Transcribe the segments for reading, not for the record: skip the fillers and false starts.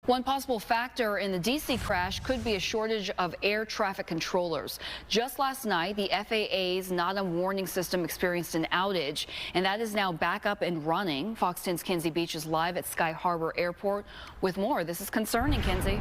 One possible factor in the D.C. crash could be a shortage of air traffic controllers. Just last night, the FAA's Not a Warning system experienced an outage, and that is now back up and running. Fox 10's Kenzie Beach is live at Sky Harbor Airport with more. This is concerning, Kenzie.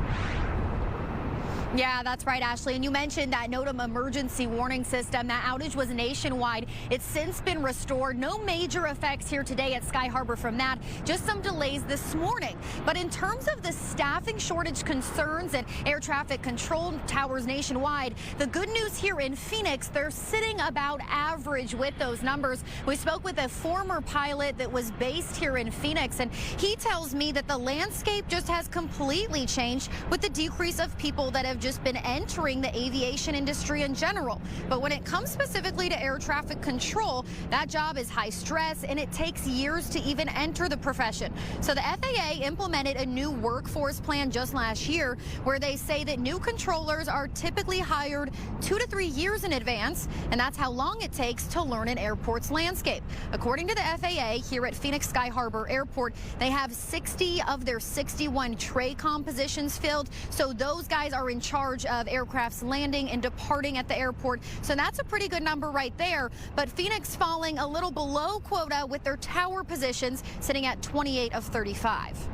Yeah, that's right, Ashley. And you mentioned that NOTAM emergency warning system. That outage was nationwide. It's since been restored. No major effects here today at Sky Harbor from that. Just some delays this morning. But in terms of the staffing shortage concerns at air traffic control towers nationwide, the good news here in Phoenix, they're sitting about average with those numbers. We spoke with a former pilot that was based here in Phoenix, and he tells me that the landscape just has completely changed with the decrease of people that have just been entering the aviation industry in general. But when it comes specifically to air traffic control, that job is high stress and it takes years to even enter the profession. So the FAA implemented a new workforce plan just last year where they say that new controllers are typically hired 2 to 3 years in advance, and that's how long it takes to learn an airport's landscape. According to the FAA, here at Phoenix Sky Harbor Airport, they have 60 of their 61 TRACOM positions filled, so those guys are in charge of aircraft's landing and departing at the airport. So that's a pretty good number right there. But Phoenix falling a little below quota with their tower positions sitting at 28 of 35.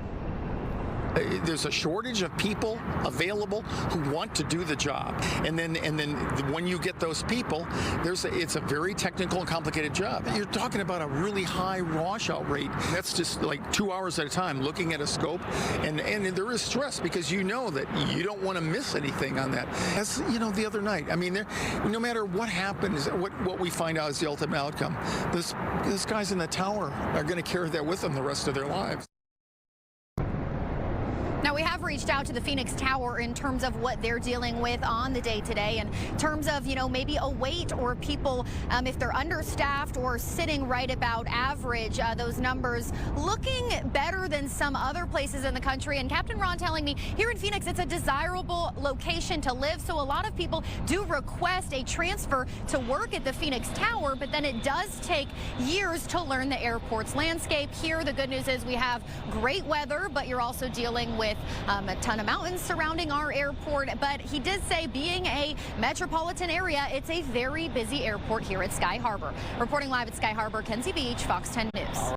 There's a shortage of people available who want to do the job, and then when you get those people, it's a very technical and complicated job. You're talking about a really high washout rate. That's just like 2 hours at a time looking at a scope, and there is stress because you know that you don't want to miss anything on that. As you know, the other night, I mean, no matter what happens, what we find out is the ultimate outcome. Those guys in the tower are going to carry that with them the rest of their lives. Now, we have reached out to the Phoenix Tower in terms of what they're dealing with on the day today, in terms of, maybe a wait or people, if they're understaffed or sitting right about average, those numbers looking better than some other places in the country. And Captain Ron telling me here in Phoenix, it's a desirable location to live. So a lot of people do request a transfer to work at the Phoenix Tower, but then it does take years to learn the airport's landscape. Here, the good news is we have great weather, but you're also dealing with a ton of mountains surrounding our airport. But he did say, being a metropolitan area, it's a very busy airport here at Sky Harbor. Reporting live at Sky Harbor, Kenzie Beach, Fox 10 News.